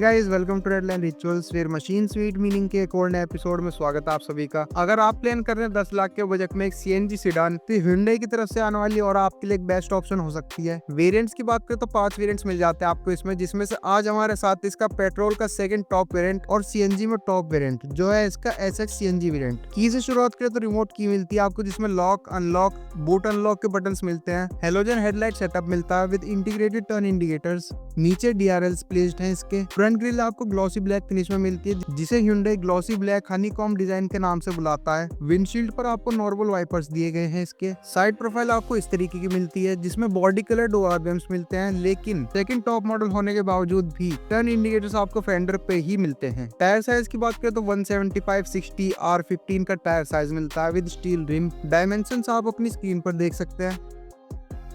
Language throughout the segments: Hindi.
Guys, welcome to redline rituals where machine sweet meaning के एक और नए एपिसोड में स्वागत है आप सभी का। अगर आप प्लान कर रहे हैं 10 लाख के बजट में एक सीएनजी सेडान, तो Hyundai की तरफ से आने वाली और आपके लिए एक बेस्ट ऑप्शन हो सकती है। वेरिएंट्स की बात करें तो 5 वेरिएंट्स मिल जाते हैं आपको इसमें, जिसमें से आज हमारे साथ इसका पेट्रोल का सेकंड टॉप वेरिएंट और सीएनजी में टॉप वेरिएंट जो है इसका एसएक्स सीएनजी वेरिएंट। की से शुरुआत करें तो रिमोट की मिलती है आपको, जिसमें लॉक, अनलॉक, बूट अनलॉक के बटन्स मिलते हैं। हेलोजन हेडलाइट सेटअप मिलता है विद इंटीग्रेटेड टर्न इंडिकेटर्स। नीचे डीआरएल्स प्लेस्ड हैं इसके। फ्रंट ग्रिल आपको ग्लॉसी ब्लैक फिनिश में मिलती है, जिसे Hyundai glossy black honeycomb design के नाम से बुलाता है। विंडशील्ड पर आपको नॉर्मल वाइपर्स दिए गए हैं इसके। साइड प्रोफाइल आपको इस तरीके की मिलती है, जिसमें बॉडी कलर ORVMs मिलते हैं, लेकिन सेकंड टॉप मॉडल होने के बावजूद भी टर्न इंडिकेटर्स आपको फेंडर पे ही मिलते हैं। टायर साइज की बात करें तो 175/60 R15 का टायर साइज मिलता है विद स्टील रिम। डायमेंशंस आप अपनी स्क्रीन पर देख सकते हैं।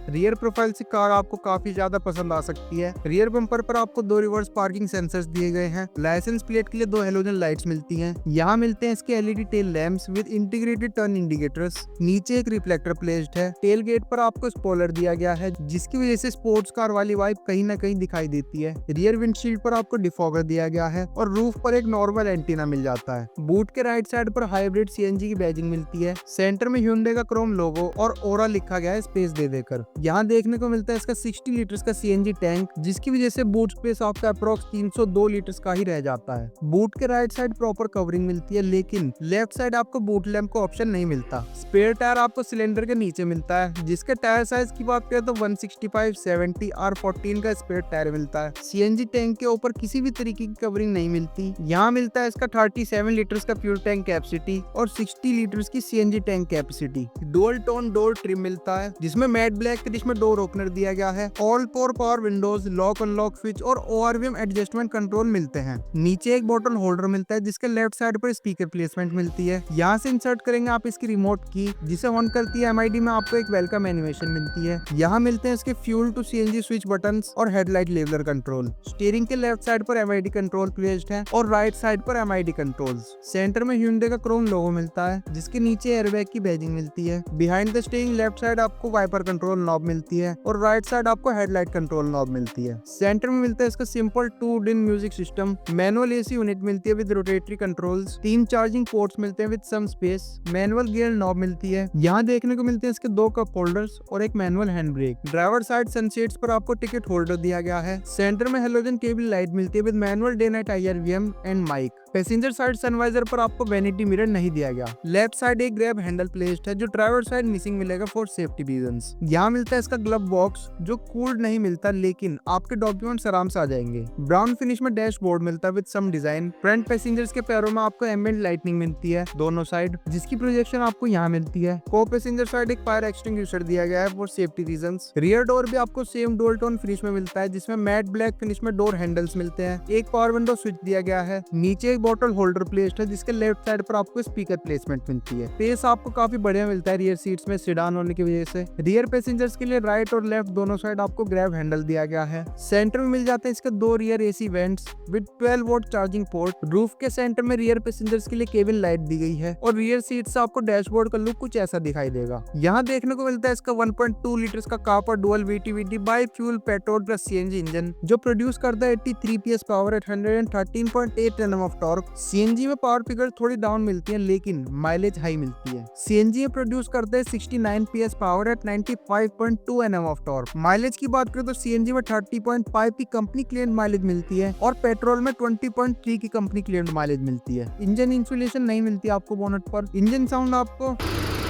रियर प्रोफाइल से कार आपको काफी ज्यादा पसंद आ सकती है। रियर बम्पर पर आपको 2 रिवर्स पार्किंग सेंसर्स दिए गए हैं। लाइसेंस प्लेट के लिए 2 हेलोजन लाइट्स मिलती हैं। यहाँ मिलते हैं इसके LED tail lamps with integrated turn indicators. नीचे एक रिफ्लेक्टर प्लेस्ड है। टेल गेट पर आपको स्पॉइलर दिया गया है, जिसकी वजह से स्पोर्ट्स कार वाली वाइब कहीं ना कहीं दिखाई देती है। रियर विंडशील्ड पर आपको डिफॉगर दिया गया है और रूफ पर एक नॉर्मल एंटीना मिल जाता है। बूट के राइट साइड पर हाइब्रिड सीएनजी की बैजिंग मिलती है। सेंटर में Hyundai का क्रोम लोगो और ओरा लिखा गया है स्पेस दे देकर। यहाँ देखने को मिलता है इसका 60 लीटर्स का सीएनजी टैंक, जिसकी वजह से बूट स्पेस आपका अप्रोक्स 302 लीटर्स का ही रह जाता है। बूट के राइट साइड प्रॉपर कवरिंग मिलती है, लेकिन लेफ्ट साइड आपको बूट लैंप का ऑप्शन नहीं मिलता। स्पेयर टायर आपको सिलेंडर के नीचे मिलता है, जिसके टायर साइज की बात करें तो 165/70 R14 का स्पेयर टायर मिलता है। सीएनजी टैंक के ऊपर किसी भी तरीके की कवरिंग नहीं मिलती। यहाँ मिलता है इसका 37 लीटर्स का फ्यूल टैंक कैपेसिटी और 60 लीटर्स की CNG tank capacity. Dual tone door trim मिलता है, जिसमें मैट ब्लैक फिनिश में डोर ओपनर दिया गया है। All 4 power Windows, lock unlock switch और ORVM एडजस्टमेंट कंट्रोल मिलते हैं। नीचे एक बॉटल होल्डर मिलता है, जिसके लेफ्ट साइड पर स्पीकर प्लेसमेंट मिलती है। यहाँ से इंसर्ट करेंगे आप इसकी रिमोट की, जिसे ऑन करती है MID में आपको एक वेलकम एनिमेशन मिलती है। यहाँ मिलते हैं इसके fuel to CNG switch buttons और हेडलाइट लेवलर कंट्रोल। स्टीयरिंग के लेफ्ट साइड पर MID कंट्रोल प्लेस्ड है और राइट साइड पर MID कंट्रोल्स। सेंटर में Hyundai का क्रोम लोगो मिलता है, जिसके नीचे एयरबैग की बैजिंग मिलती है। Behind the steering left side आपको वाइपर कंट्रोल नॉब मिलती है और राइट साइड आपको हेडलाइट कंट्रोल नॉब मिलती है। सेंटर में मिलता है इसका simple 2-DIN music system. Manual AC unit मिलती है with rotary controls. 3 charging ports मिलते हैं with some space. Manual gear knob मिलती है। यहाँ देखने को मिलते हैं इसके 2 कप होल्डर्स और एक manual hand brake. Driver side sunsets पर आपको टिकट होल्डर दिया गया है। सेंटर में हेलोजन केबल लाइट मिलती है with manual day night IRVM and mic. Passenger side sun visor पर आपको वैनिटी मिरर नहीं दिया गया। लेफ्ट साइड एक ग्रैब हैंडल प्लेस्ड है, जो ड्राइवर साइड मिसिंग मिलेगा फॉर सेफ्टी रीजंस। यहाँ मिलता है इसका ग्लव बॉक्स, जो कूल्ड नहीं मिलता, लेकिन आपके डॉक्यूमेंट्स आराम से आ जाएंगे। ब्राउन फिनिश में डैशबोर्ड मिलता है with some design. Front passengers के पैरों में आपको एम्बिएंट लाइटनिंग मिलती है दोनों साइड, जिसकी प्रोजेक्शन आपको यहाँ मिलती है। को पैसेंजर साइड एक फायर एक्सटिंग्विशर दिया गया है for safety reasons. Rear door भी आपको सेम डुअल टोन फिनिश में मिलता है, जिसमें मैट ब्लैक फिनिश में डोर हैंडल्स मिलते हैं। एक पावर विंडो स्विच दिया गया है। नीचे एक बॉटल होल्डर प्लेस्ड है, जिसके लेफ्ट साइड पर आपको स्पीकर प्लेसमेंट मिलती है। स्पेस आपको काफी बढ़िया मिलता है रियर सीट्स में, सेडान होने की वजह से। रियर पैसेंजर्स के लिए राइट और लेफ्ट दोनों साइड आपको ग्रैब हैंडल दिया गया है। सेंटर में मिल जाते हैं इसके 2 rear AC vents with 12 volt charging port. Roof के सेंटर में रियर पैसेंजर्स के लिए केबिन लाइट दी गई है और रियर सीट से आपको डैशबोर्ड का लुक कुछ ऐसा दिखाई देगा। यहाँ देखने को मिलता है इसका 1.2 लीटर्स का Kappa dual VTVT bi fuel petrol plus CNG engine, जो प्रोड्यूस करता है 83 PS power at 113.8 Nm of torque. CNG में पावर फिगर थोड़ी डाउन मिलती है, लेकिन माइलेज हाई मिलती है। सीएनजी में प्रोड्यूस करते हैं 69 PS power at 95.2 Nm of torque. Mileage की बात करें तो सीएनजी में 30.5 की कंपनी क्लेम्ड माइलेज मिलती है और पेट्रोल में 20.3 की कंपनी क्लेम्ड माइलेज मिलती है। इंजन इंसुलेशन नहीं मिलती आपको बोनट पर। इंजन साउंड आपको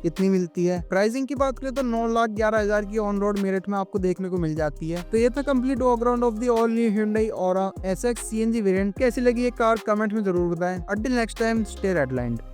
इतनी मिलती है। प्राइसिंग की बात करें तो 9,11,000 की ऑन रोड मेरिट में आपको देखने को मिल जाती है। तो ये था complete background of the all new Hyundai Aura SX CNG variant. कैसी लगी ये कार कमेंट में जरूर बताएं। Until next time, stay redlined.